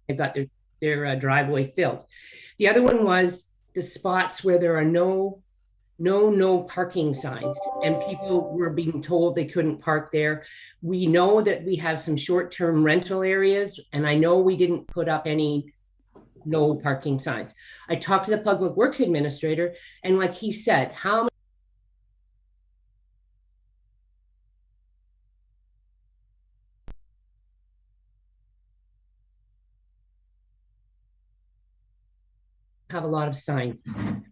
they've got their driveway filled. The other one was the spots where there are no parking signs, and people were being told they couldn't park there. We know that we have some short-term rental areas, and I know we didn't put up any no parking signs. I talked to the public works administrator, and like he said, how have a lot of signs.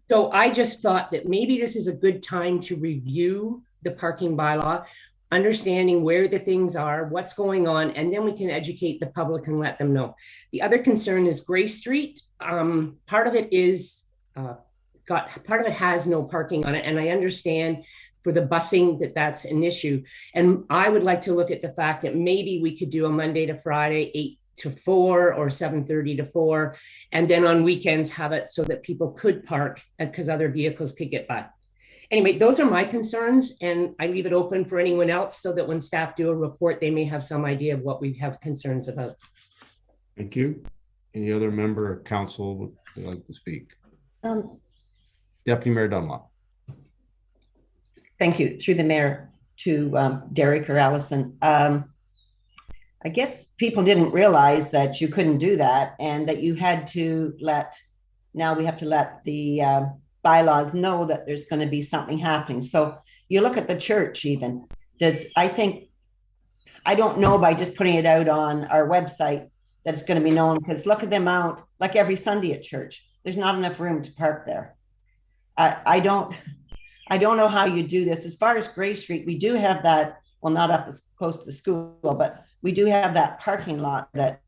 So I just thought that maybe this is a good time to review the parking bylaw, understanding where the things are, what's going on, and then we can educate the public and let them know. The other concern is Gray Street. Part of it is part of it has no parking on it, and I understand for the busing that's an issue. And I would like to look at the fact that maybe we could do a Monday to Friday, 8 to 4 or 7:30 to 4, and then on weekends have it so that people could park because other vehicles could get by. Anyway, those are my concerns, and I leave it open for anyone else so that when staff do a report, they may have some idea of what we have concerns about. Thank you. Any other member of council would like to speak? Deputy Mayor Dunlop. Thank you. Through the mayor to Derek or Allison. I guess people didn't realize that you couldn't do that, and that you had to now we have to let the bylaws know that there's going to be something happening. So you look at the church even. I don't know by just putting it out on our website that it's going to be known, because look at the amount, like every Sunday at church, there's not enough room to park there. I don't know how you do this. As far as Gray Street, we do have that, well, not up as close to the school, but we do have that parking lot that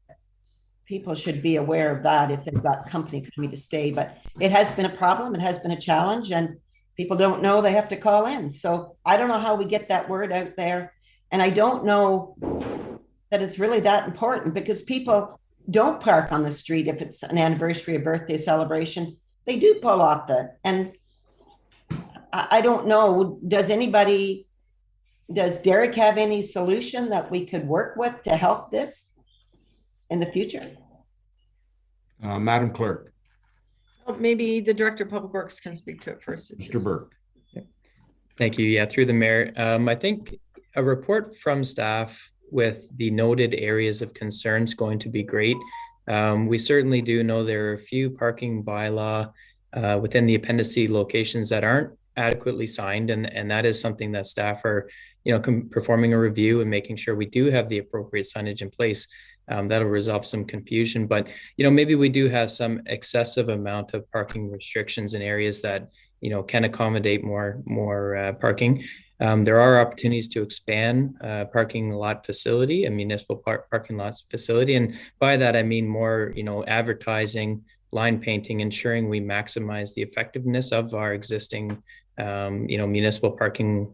people should be aware of, that if they've got company coming to stay. But it has been a problem, it has been a challenge, and people don't know they have to call in. So I don't know how we get that word out there. And I don't know that it's really that important, because people don't park on the street if it's an anniversary or birthday celebration. They do pull off and I don't know, does Derek have any solution that we could work with to help this in the future? Madam Clerk. Well, maybe the Director of Public Works can speak to it first. Mr. Burke. Thank you. Yeah, through the mayor. I think a report from staff with the noted areas of concern is going to be great. We certainly do know there are a few parking bylaw within the Appendix C locations that aren't adequately signed, and that is something that staff are performing a review and making sure we do have the appropriate signage in place. That'll resolve some confusion, but maybe we do have some excessive amount of parking restrictions in areas that can accommodate more parking. There are opportunities to expand parking lot facility, a municipal parking lots facility, and by that I mean more advertising, line painting, ensuring we maximize the effectiveness of our existing municipal parking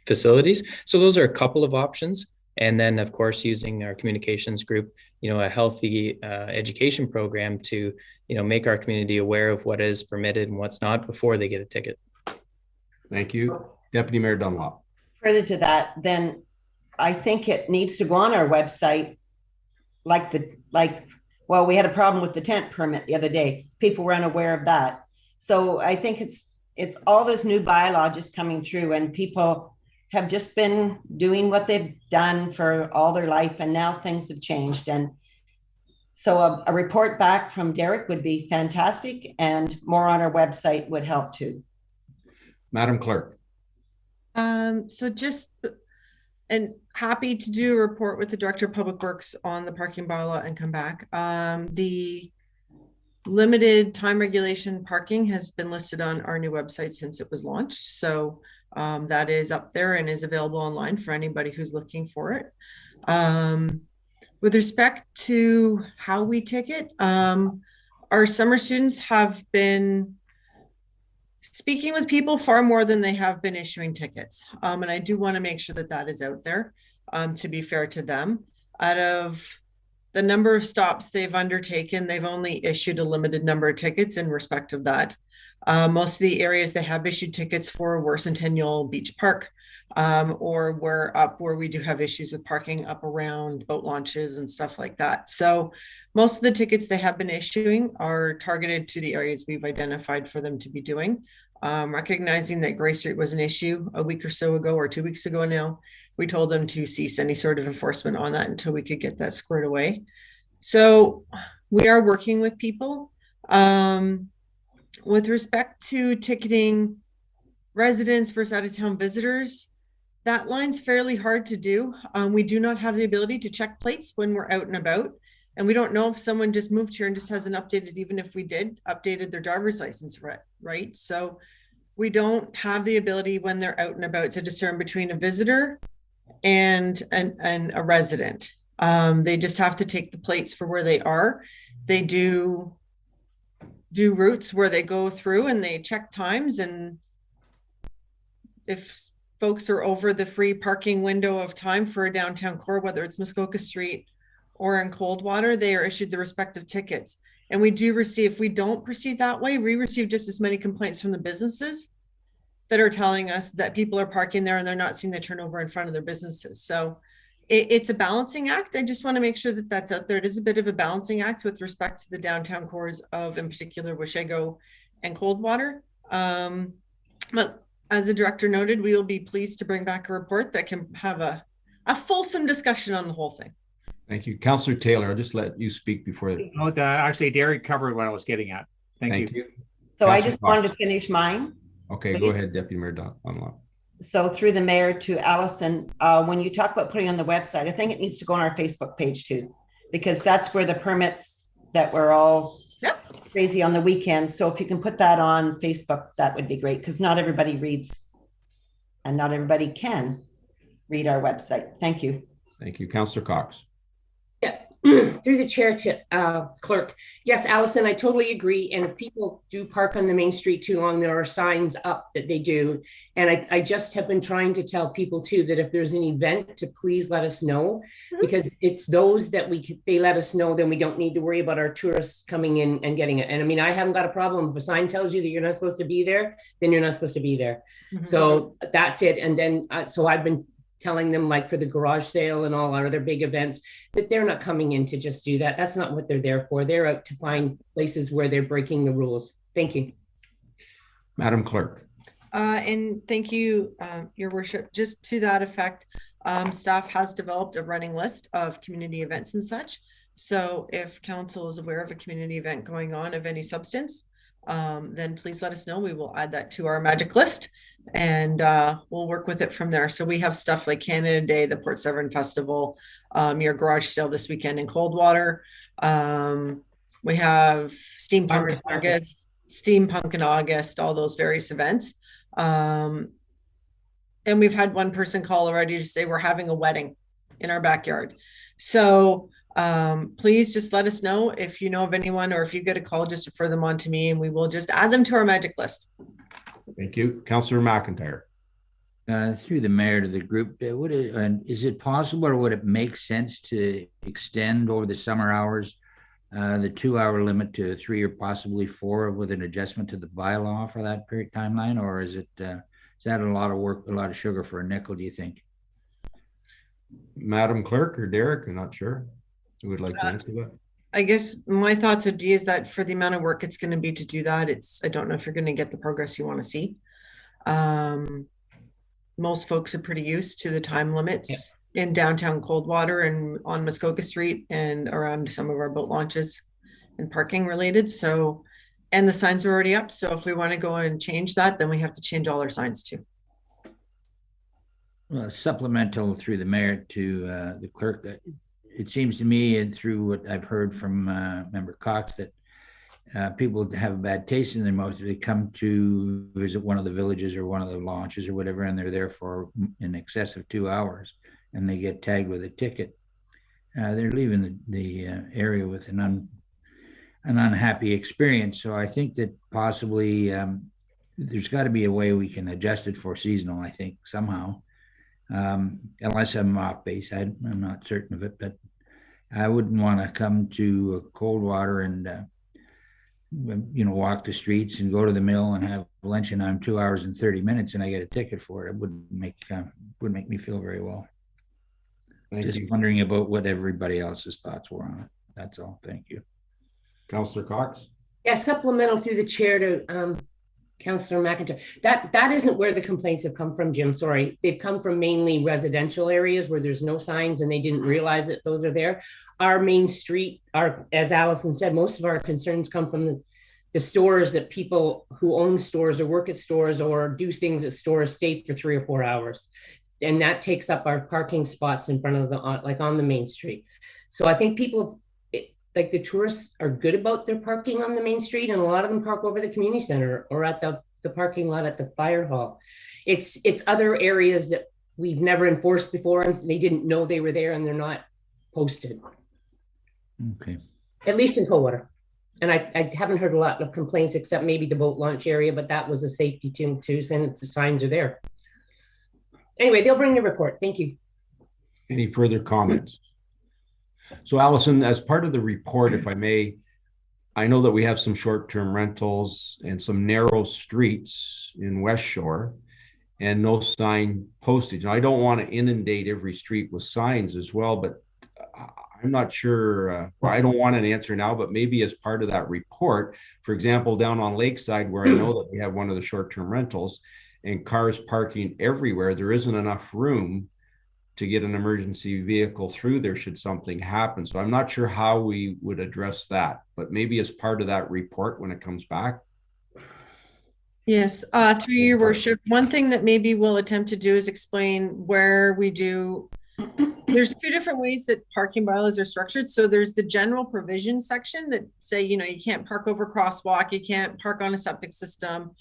facilities. So those are a couple of options. And then, of course, using our communications group, a healthy education program to, make our community aware of what is permitted and what's not before they get a ticket. Thank you. Deputy Mayor Dunlop. Further to that, then I think it needs to go on our website. Well, we had a problem with the tent permit the other day. People were unaware of that. So I think it's all this new bylaw just coming through, and people have just been doing what they've done for all their life, and now things have changed. And so a report back from Derek would be fantastic, and more on our website would help too. Madam Clerk. And happy to do a report with the Director of Public Works on the parking bylaw and come back. The limited time regulation parking has been listed on our new website since it was launched. So that is up there and is available online for anybody who's looking for it. With respect to how we ticket, our summer students have been speaking with people far more than they have been issuing tickets. And I do want to make sure that that is out there to be fair to them. Out of the number of stops they've undertaken, they've only issued a limited number of tickets in respect of that. Most of the areas they have issued tickets for were Centennial Beach Park, or we're up where we do have issues with parking up around boat launches and stuff like that. So most of the tickets they have been issuing are targeted to the areas we've identified for them to be doing. Recognizing that Gray Street was an issue a week or so ago, or 2 weeks ago now, we told them to cease any sort of enforcement on that until we could get that squared away. So we are working with people. With respect to ticketing residents versus out-of-town visitors, that line's fairly hard to do. We do not have the ability to check plates when we're out and about. And we don't know if someone just moved here and just hasn't updated, even if we did updated their driver's license, right? So we don't have the ability when they're out and about to discern between a visitor and a resident. They just have to take the plates for where they are. They do routes where they go through and they check times, and if folks are over the free parking window of time for a downtown core, whether it's Muskoka Street or in Coldwater, they are issued the respective tickets. And we do receive, if we don't proceed that way, we receive just as many complaints from the businesses that are telling us that people are parking there and they're not seeing the turnover in front of their businesses. So it's a balancing act. I just want to make sure that that's out there. It is a bit of a balancing act with respect to the downtown cores of, in particular, Washego and Coldwater. But as the director noted, we will be pleased to bring back a report that can have a fulsome discussion on the whole thing. Thank you. Councillor Taylor, I'll just let you speak before. No, actually, Derek covered what I was getting at. Thank you. So Councillor I just wanted Fox. to finish mine. Okay, Please. go ahead, Deputy Mayor Dunlop. So through the mayor to Allison, when you talk about putting on the website, I think it needs to go on our Facebook page too, because that's where the permits that we're all crazy on the weekend. So if you can put that on Facebook, that would be great, because not everybody reads and not everybody can read our website. Thank you. Thank you. Councillor Cox. Yeah, through the chair to clerk. Yes, Allison, I totally agree. And if people do park on the main street too long, there are signs up that they do. And I just have been trying to tell people too, that if there's an event, to please let us know, because it's those that they let us know, then we don't need to worry about our tourists coming in and getting it. And I mean, I haven't got a problem. If a sign tells you that you're not supposed to be there, then you're not supposed to be there. So that's it. And then, so I've been telling them, like for the garage sale and all our other big events, that they're not coming in to just do that. That's not what they're there for. They're out to find places where they're breaking the rules. Thank you. Madam Clerk. And thank you, Your Worship. Just to that effect, staff has developed a running list of community events and such. So if council is aware of a community event going on of any substance, then please let us know. We will add that to our magic list, and we'll work with it from there. So we have stuff like Canada Day, the Port Severn Festival, your garage sale this weekend in Coldwater. We have Steampunk in August, all those various events. And we've had one person call already to say we're having a wedding in our backyard. So please just let us know if you know of anyone, or if you get a call, just refer them on to me and we will just add them to our magic list. Thank you. Councillor McIntyre. Through the mayor to the group, is it possible, or would it make sense to extend over the summer hours the 2-hour limit to 3 or possibly 4 with an adjustment to the bylaw for that period timeline? Or is that a lot of work, a lot of sugar for a nickel, do you think? Madam Clerk or Derek, I'm not sure. Who would like to answer that? I guess my thoughts would be is that for the amount of work it's going to be to do that, I don't know if you're going to get the progress you want to see. Most folks are pretty used to the time limits in downtown Coldwater and on Muskoka Street and around some of our boat launches and parking related. So, and the signs are already up. So if we want to go and change that, then we have to change all our signs too. Well, supplemental through the mayor to the clerk. It seems to me, and through what I've heard from Member Cox, that people have a bad taste in their mouth. They come to visit one of the villages or one of the launches or whatever, and they're there for in excess of 2 hours, and they get tagged with a ticket. They're leaving the area with an unhappy experience. So I think that possibly there's got to be a way we can adjust it for seasonal, I think, somehow. Unless I'm off base, I'm not certain of it, but I wouldn't want to come to Coldwater and walk the streets and go to the mill and have lunch, and I'm 2 hours and 30 minutes and I get a ticket for it. It wouldn't make me feel very well. Just wondering about what everybody else's thoughts were on it. That's all. Thank you. Councillor Cox? Yeah, supplemental through the chair to Councillor McIntyre. That isn't where the complaints have come from, Jim. Sorry. They've come from mainly residential areas where there's no signs and they didn't realize that those are there. Our main street, as Allison said, most of our concerns come from the stores, that people who own stores or work at stores or do things at stores stay for 3 or 4 hours. And that takes up our parking spots in front of on the main street. So I think people, like the tourists, are good about their parking on the main street, and a lot of them park over the community center or at the parking lot at the fire hall. It's other areas that we've never enforced before, and they didn't know they were there, and they're not posted. Okay. At least in Coldwater. And I haven't heard a lot of complaints except maybe the boat launch area, but that was a safety too, and the signs are there. Anyway, they'll bring the report. Thank you. Any further comments? So Allison, as part of the report, if I may, I know that we have some short-term rentals and some narrow streets in West Shore and no sign postage. Now, I don't want to inundate every street with signs as well, but I'm not sure. Well, I don't want an answer now, but maybe as part of that report, for example, down on Lakeside, where I know that we have one of the short-term rentals and cars parking everywhere, there isn't enough room to get an emergency vehicle through there should something happen. So I'm not sure how we would address that, but maybe as part of that report when it comes back. Yes, through your worship, one thing that maybe we'll attempt to do is explain where we do. There's 2 different ways that parking bylaws are structured. So there's the general provision section that say, you can't park over crosswalk, you can't park on a septic system.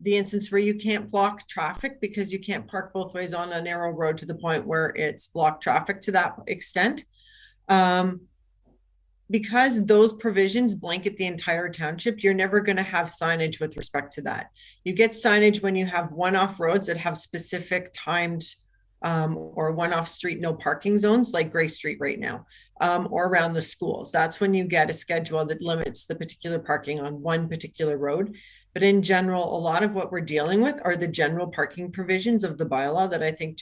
The instance where you can't block traffic because you can't park both ways on a narrow road to the point where it's blocked traffic to that extent. Because those provisions blanket the entire township, you're never going to have signage with respect to that. You get signage when you have one-off roads that have specific timed or one-off street no parking zones, like Gray Street right now, or around the schools. That's when you get a schedule that limits the particular parking on one particular road. But in general, a lot of what we're dealing with are the general parking provisions of the bylaw that I think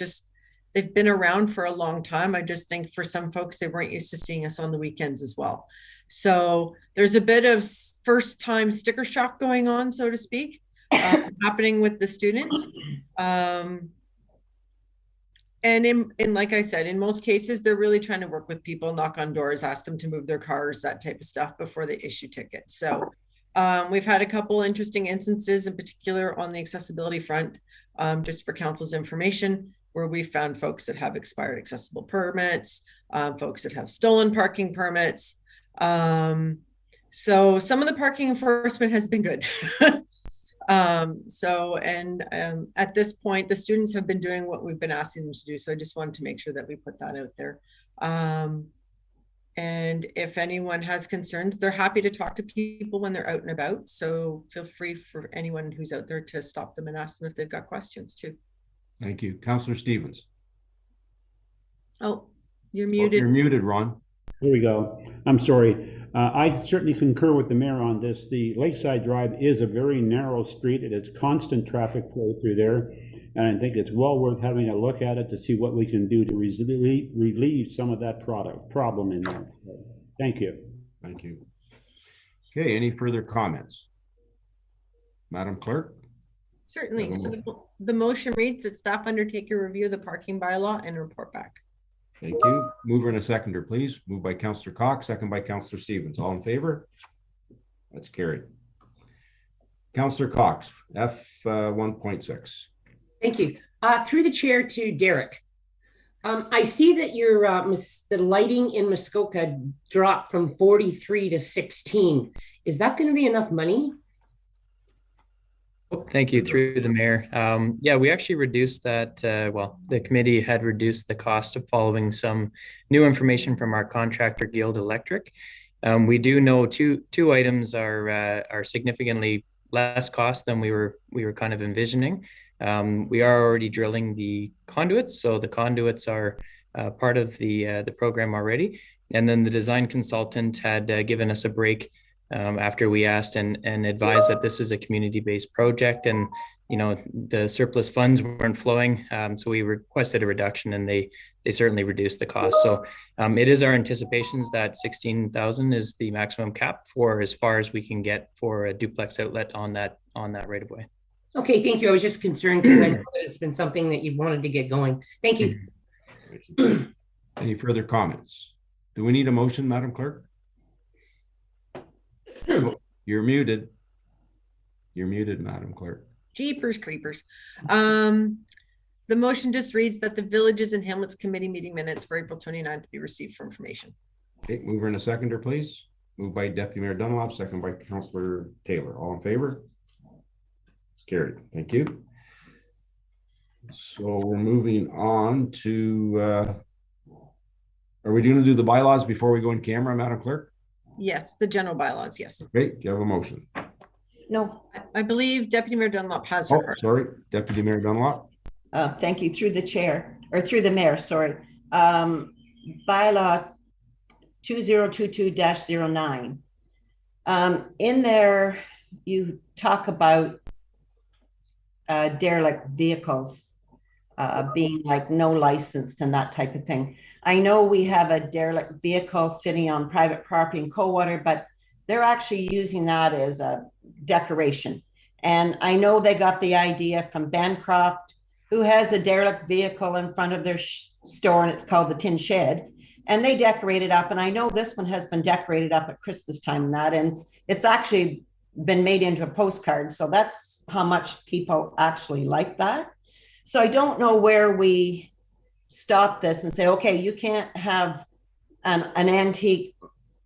they've been around for a long time. I just think for some folks, they weren't used to seeing us on the weekends as well. So there's a bit of first time sticker shock going on, so to speak, happening with the students. And in like I said, in most cases, they're really trying to work with people, knock on doors, ask them to move their cars, that type of stuff before they issue tickets. So we've had a couple interesting instances, in particular on the accessibility front, just for council's information, where we found folks that have expired accessible permits, folks that have stolen parking permits. So some of the parking enforcement has been good. At this point, the students have been doing what we've been asking them to do. So I just wanted to make sure that we put that out there. And if anyone has concerns, they're happy to talk to people when they're out and about. So feel free for anyone who's out there to stop them and ask them if they've got questions too. Thank you. Councillor Stevens. Oh, you're muted. You're muted, Ron. Here we go. I'm sorry. I certainly concur with the mayor on this. The Lakeside Drive is a very narrow street. It has constant traffic flow through there. And I think it's well worth having a look at it to see what we can do to relieve some of that problem in there. Thank you. Thank you. Okay, any further comments? Madam Clerk? Certainly. So the motion reads that staff undertake a review of the parking bylaw and report back. Thank you. Mover and a seconder, please. Moved by Councillor Cox, second by Councillor Stevens. All in favor? That's carried. Councillor Cox, F 1.6. Thank you. Through the chair to Derek. I see that your the lighting in Muskoka dropped from 43 to 16. Is that going to be enough money? Oh, thank you. Through the mayor. Yeah, we actually reduced that. Well, the committee had reduced the cost of following some new information from our contractor, Guild Electric. We do know two items are significantly less cost than we were kind of envisioning. We are already drilling the conduits, so the conduits are part of the program already. And then the design consultant had given us a break after we asked and advised that this is a community-based project, and the surplus funds weren't flowing. So we requested a reduction, and they certainly reduced the cost. So it is our anticipations that 16,000 is the maximum cap for as far as we can get for a duplex outlet on that right of way. Okay, thank you. I was just concerned because I know that it's been something that you've wanted to get going. Thank you. Any further comments? Do we need a motion, Madam Clerk? You're muted. You're muted, Madam Clerk. Jeepers creepers. The motion just reads that the Villages and Hamlets Committee meeting minutes for April 29th be received for information. Okay, mover and a seconder, please. Moved by Deputy Mayor Dunlop, second by Councillor Taylor. All in favor? It's carried. Thank you. So we're moving on to, are we going to do the bylaws before we go in camera, Madam Clerk? Yes, the general bylaws, yes. Okay, do you have a motion? No. I believe Deputy Mayor Dunlop has her Oh, card. sorry, Deputy Mayor Dunlop. Thank you. Through the chair, or through the mayor, sorry. Bylaw 2022-09. In there, you talk about derelict vehicles being like no licensed and that type of thing. I know we have a derelict vehicle sitting on private property in Coldwater, but they're actually using that as a decoration. And I know they got the idea from Bancroft, who has a derelict vehicle in front of their store, and it's called the Tin Shed. And they decorate it up. And I know this one has been decorated up at Christmas time and that, and it's actually been made into a postcard. So that's how much people actually like that. So I don't know where we stop this and say, okay, you can't have an antique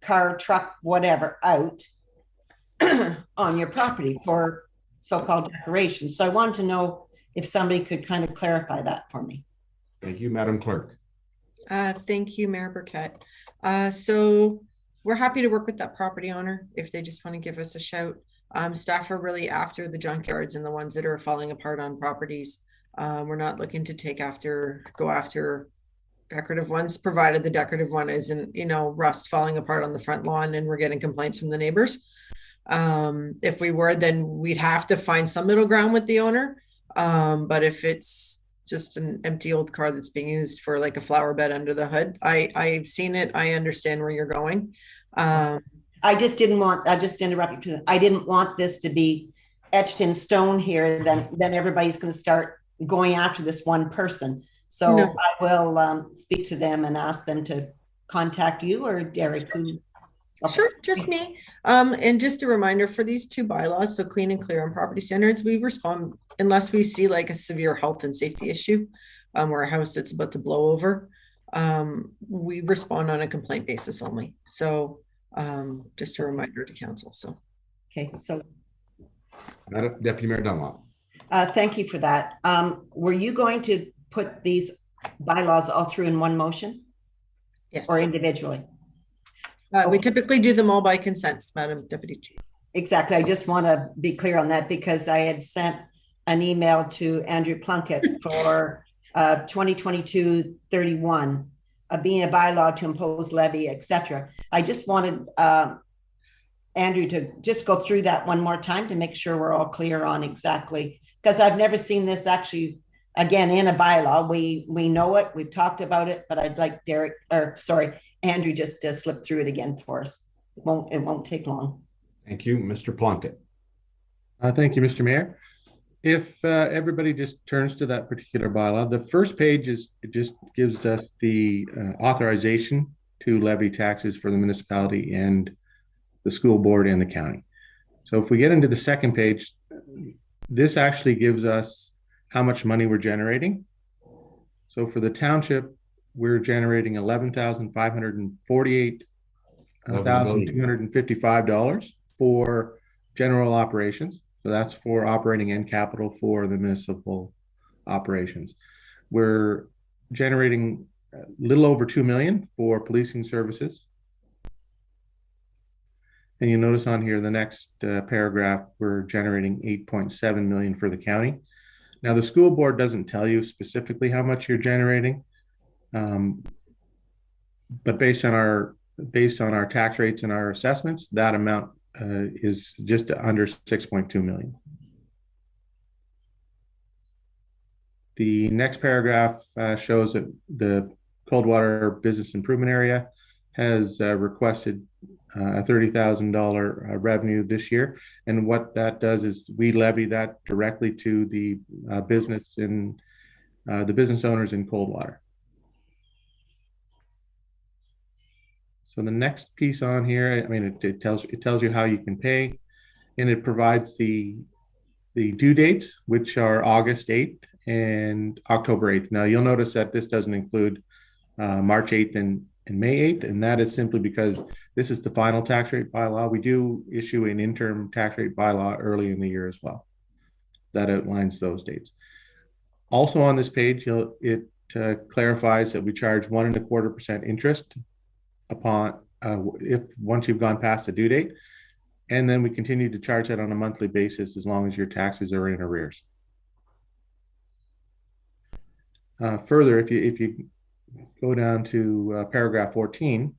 car, truck, whatever out on your property for so-called decoration. So I wanted to know if somebody could kind of clarify that for me. Thank you, Madam Clerk. Thank you, Mayor Burkett. So we're happy to work with that property owner if they just want to give us a shout. Staff are really after the junkyards and the ones that are falling apart on properties. We're not looking to go after decorative ones, provided the decorative one isn't, rust falling apart on the front lawn and we're getting complaints from the neighbors. If we were, then we'd have to find some middle ground with the owner. But if it's just an empty old car that's being used for like a flower bed under the hood, I've seen it. I understand where you're going. I just interrupt you. I didn't want this to be etched in stone here. Then everybody's going to start going after this one person. So no. I will speak to them and ask them to contact you or Derek. Okay. Sure, just me. And just a reminder for these two bylaws, so clean and clear on property standards, we respond unless we see like a severe health and safety issue or a house that's about to blow over. We respond on a complaint basis only. So just a reminder to council. So okay, so Deputy Mayor Dunlop. Thank you for that. Were you going to put these bylaws all through in one motion? Yes. Or individually? We typically do them all by consent, Madam Deputy Chief. Exactly. I just want to be clear on that because I had sent an email to Andrew Plunkett for 2022-31, being a bylaw to impose levy, etc. I just wanted Andrew to just go through that one more time to make sure we're all clear on exactly, because I've never seen this actually again in a bylaw. We know it, we've talked about it, but I'd like Andrew just to slip through it again for us. It won't take long. Thank you, Mr. Plunkett. Thank you, Mr. Mayor. If everybody just turns to that particular bylaw, the first page just gives us the authorization to levy taxes for the municipality and the school board and the county. So if we get into the second page, this actually gives us how much money we're generating. So for the township, we're generating $11,548,255 for general operations. So that's for operating and capital for the municipal operations. We're generating a little over $2 million for policing services. And you notice on here, the next paragraph, we're generating $8.7 million for the county. Now the school board doesn't tell you specifically how much you're generating. But based on our tax rates and our assessments, that amount is just under 6.2 million. The next paragraph shows that the Coldwater Business Improvement Area has requested a $30,000 revenue this year. And what that does is we levy that directly to the business owners in Coldwater. So the next piece on here, I mean, it tells you how you can pay, and it provides the due dates, which are August 8th and October 8th. Now you'll notice that this doesn't include March 8th and May 8th, and that is simply because this is the final tax rate bylaw. We do issue an interim tax rate bylaw early in the year as well. That outlines those dates. Also on this page, it clarifies that we charge 1.25% interest upon once you've gone past the due date, and then we continue to charge that on a monthly basis as long as your taxes are in arrears. Further, if you go down to paragraph 14,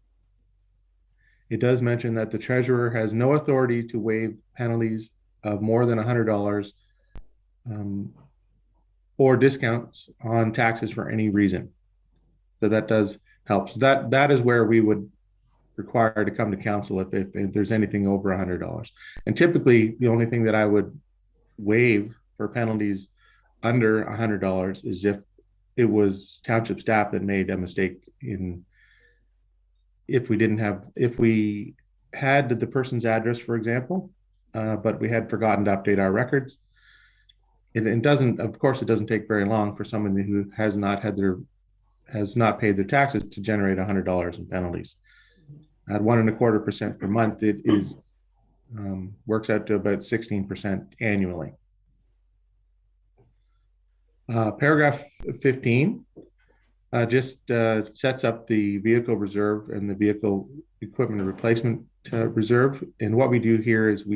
it does mention that the treasurer has no authority to waive penalties of more than $100 or discounts on taxes for any reason. So that does help. So that is where we would require to come to council if there's anything over $100. And typically, the only thing that I would waive for penalties under $100 is if it was township staff that made a mistake if we had the person's address, for example, but we had forgotten to update our records. It doesn't, of course, it doesn't take very long for someone who has not paid their taxes to generate $100 in penalties. At 1.25% per month, it is works out to about 16% annually. Paragraph 15 just sets up the vehicle reserve and the vehicle equipment replacement reserve. And what we do here is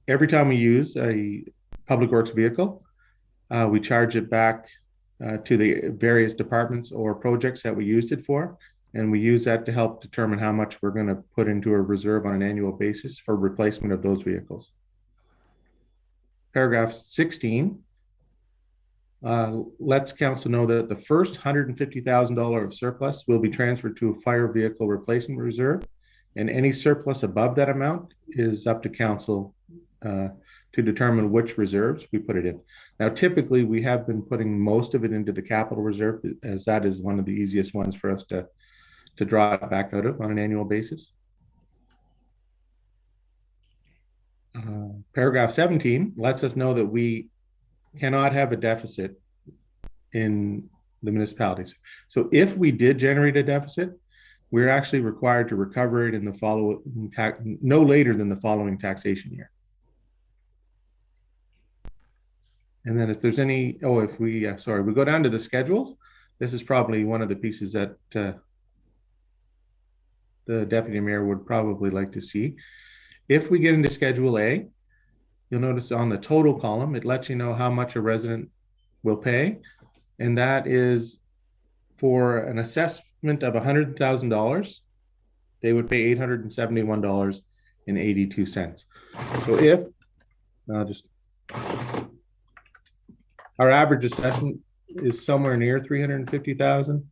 every time we use a public works vehicle, we charge it back to the various departments or projects that we used it for. And we use that to help determine how much we're going to put into a reserve on an annual basis for replacement of those vehicles. Paragraph 16 lets council know that the first $150,000 of surplus will be transferred to a fire vehicle replacement reserve, and any surplus above that amount is up to council to determine which reserves we put it in. Now, typically, we have been putting most of it into the capital reserve, as that is one of the easiest ones for us to draw it back out of on an annual basis. Paragraph 17 lets us know that we cannot have a deficit in the municipalities. So if we did generate a deficit, we're actually required to recover it in the following no later than the following taxation year. And then if there's any, if we go down to the schedules, this is probably one of the pieces that the deputy mayor would probably like to see. If we get into Schedule A, you'll notice on the total column, it lets you know how much a resident will pay. And that is for an assessment of $100,000, they would pay $871.82. So if, our average assessment is somewhere near 350,000.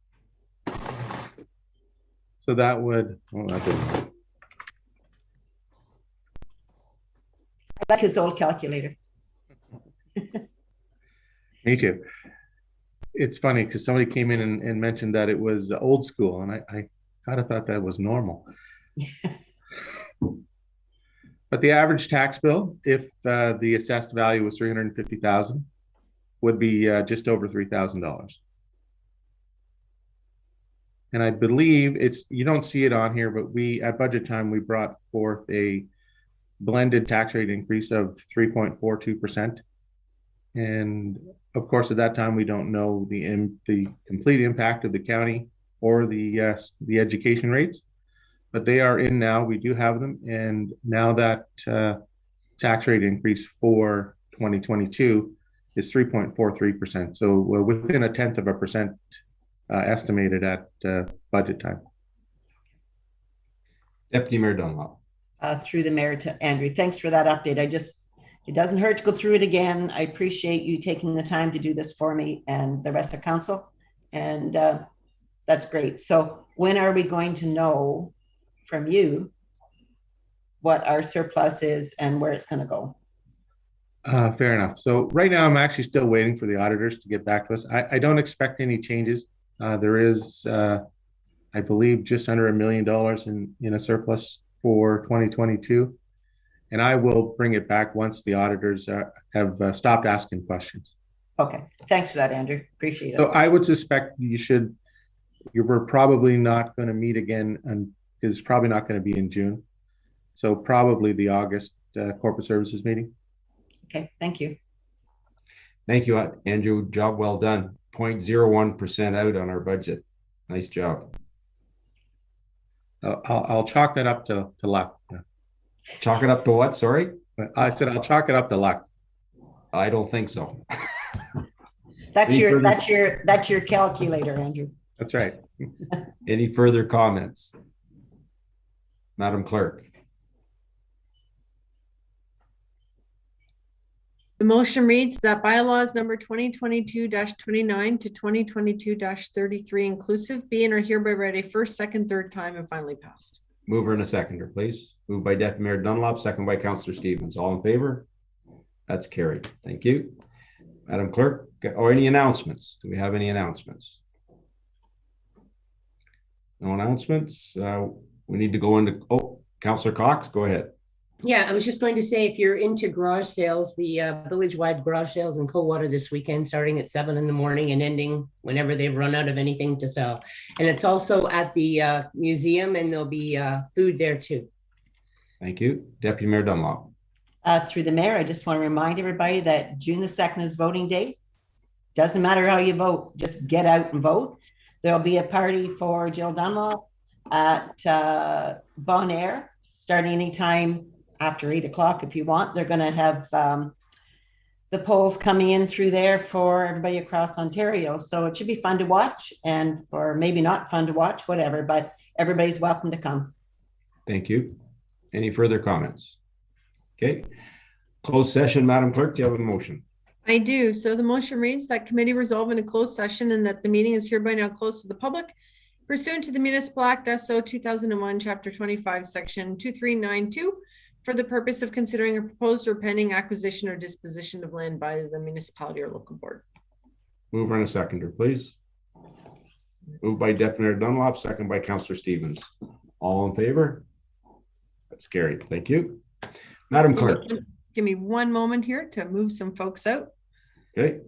So that would, I like his old calculator. Me too. It's funny because somebody came in and mentioned that it was old school, and I kind of thought that was normal. But the average tax bill, if the assessed value was $350,000, would be just over $3,000. And I believe you don't see it on here, but at budget time, we brought forth a blended tax rate increase of 3.42%. And of course, at that time, we don't know the complete impact of the county or the education rates, but they are in now. We do have them. And now that tax rate increase for 2022 is 3.43%. So within 0.1% estimated at budget time. Deputy Mayor Dunlop. Through the mayor to Andrew. Thanks for that update. It doesn't hurt to go through it again. I appreciate you taking the time to do this for me and the rest of council. And that's great. So when are we going to know from you what our surplus is and where it's going to go? Fair enough. So right now, I'm actually still waiting for the auditors to get back to us. I don't expect any changes. There is, I believe, just under $1 million in a surplus for 2022. And I will bring it back once the auditors have stopped asking questions. Okay. Thanks for that, Andrew. Appreciate it. So I would suspect we're probably not going to meet again, and it's probably not going to be in June. So probably the August corporate services meeting. Okay, thank you. Thank you, Andrew. Job well done. 0.01% out on our budget. Nice job. I'll chalk that up to luck. Chalk it up to what? Sorry? I said I'll chalk it up to luck. I don't think so. That's your calculator, Andrew. That's right. Any further comments? Madam Clerk. The motion reads that bylaws number 2022-29 to 2022-33 inclusive be and are hereby read a first, second, third time and finally passed. Mover and a seconder, please. Moved by Deputy Mayor Dunlop, second by Councillor Stevens. All in favor? That's carried. Thank you. Madam Clerk, or any announcements? Do we have any announcements? No announcements. We need to go into, Councillor Cox, go ahead. Yeah, I was just going to say, if you're into garage sales, the village-wide garage sales in Coldwater this weekend, starting at 7 in the morning and ending whenever they've run out of anything to sell. And it's also at the museum, and there'll be food there too. Thank you. Deputy Mayor Dunlop. Through the mayor, I just want to remind everybody that June the 2nd is voting day. Doesn't matter how you vote, just get out and vote. There'll be a party for Jill Dunlop at Bon Air, starting anytime after 8 o'clock if you want. They're going to have the polls coming in through there for everybody across Ontario. So it should be fun to watch, and or maybe not fun to watch, whatever, but everybody's welcome to come. Thank you. Any further comments? Okay. Closed session, Madam Clerk, do you have a motion? I do. So the motion reads that committee resolve in a closed session and that the meeting is hereby now closed to the public pursuant to the Municipal Act SO 2001, Chapter 25, Section 2392, for the purpose of considering a proposed or pending acquisition or disposition of land by the municipality or local board. Mover and a seconder, please. Moved by Deputy Mayor Dunlop, second by Councillor Stevens. All in favor? That's carried. Thank you. Madam Clerk. Give me one moment here to move some folks out. Okay.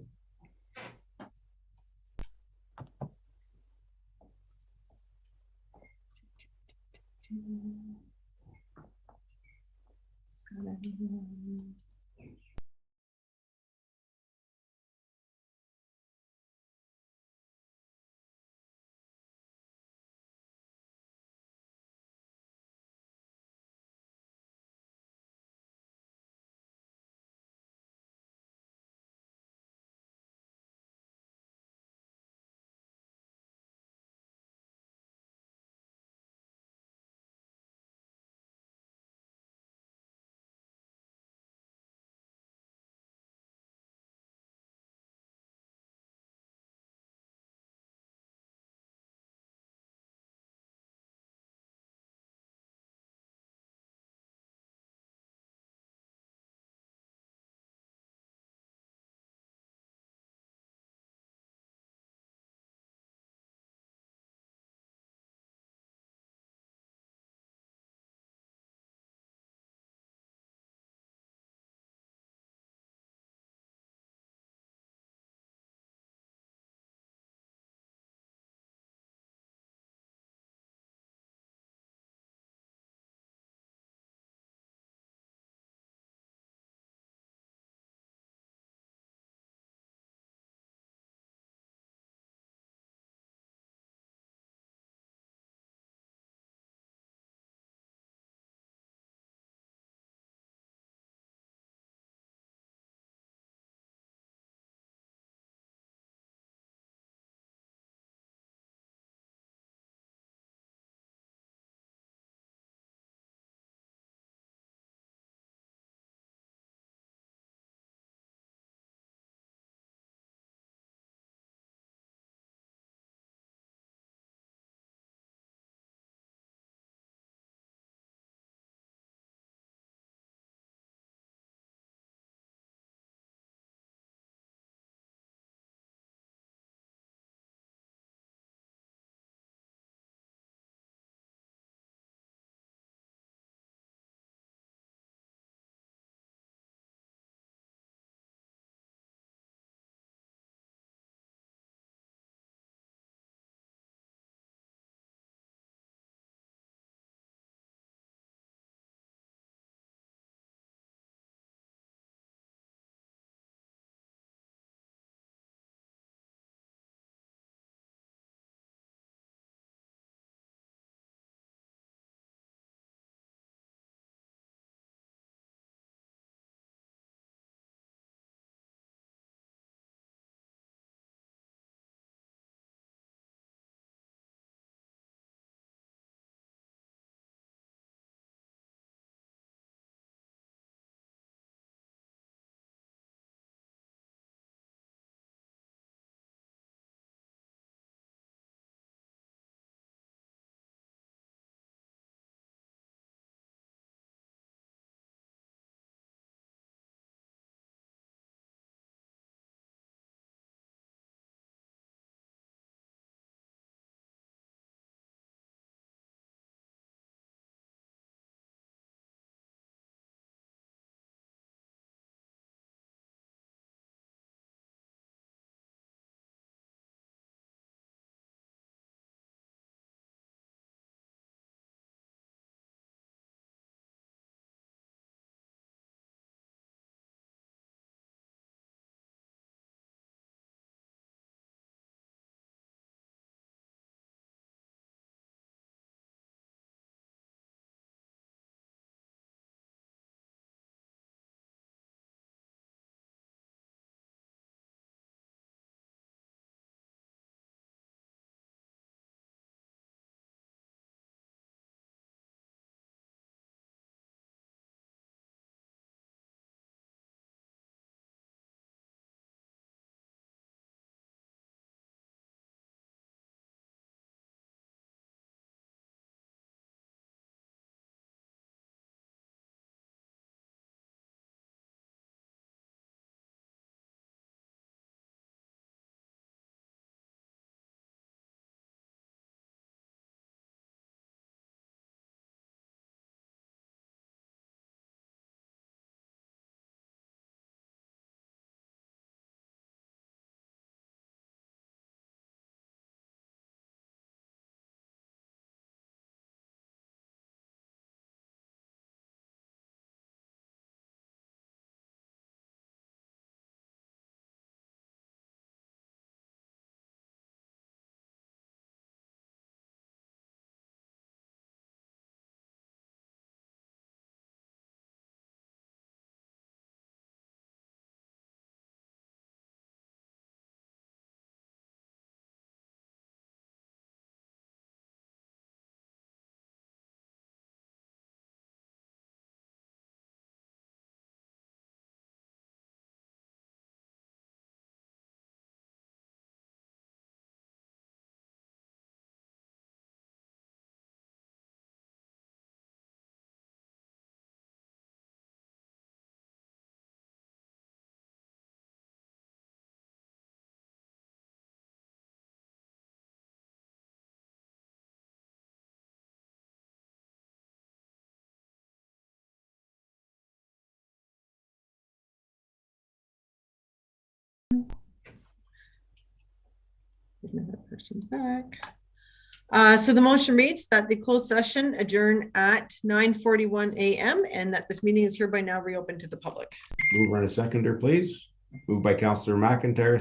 Give me that person back. So the motion reads that the closed session adjourn at 9:41 a.m. and that this meeting is hereby now reopened to the public. Mover and a seconder, please. Moved by Councillor McIntyre,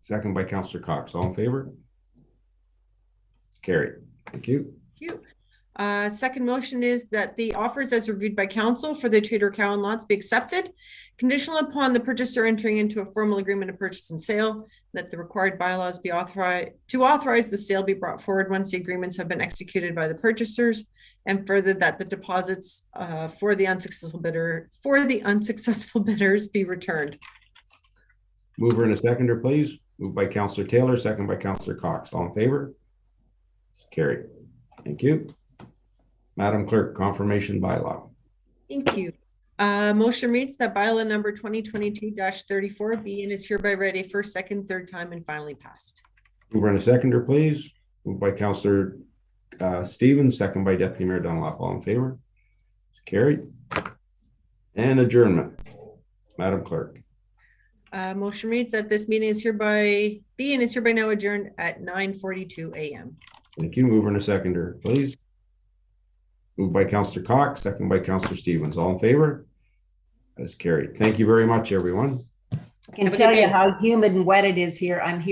second by Councillor Cox. All in favor? It's carried. Thank you. Thank you. Second motion is that the offers as reviewed by council for the Trader Cowan lots be accepted, conditional upon the purchaser entering into a formal agreement of purchase and sale, that the required bylaws be authorized to authorize the sale be brought forward once the agreements have been executed by the purchasers, and further that the deposits for the unsuccessful bidders be returned. Mover and a seconder, please. Moved by Councillor Taylor, second by Councillor Cox. All in favor? It's carried. Thank you. Madam Clerk, confirmation bylaw. Thank you. Motion reads that bylaw number 2022-34 be and is hereby read a first, second, third time and finally passed. Mover and a seconder, please. Moved by Councillor Stevens, second by Deputy Mayor Dunlop. All in favor? It's carried. And adjournment. Madam Clerk. Motion reads that this meeting is hereby be and is hereby now adjourned at 9:42 a.m. Thank you. Mover and a seconder, please. Moved by Councillor Cox, second by Councillor Stevens. All in favor? That's carried. Thank you very much, everyone. I can tell you how humid and wet it is here. I'm here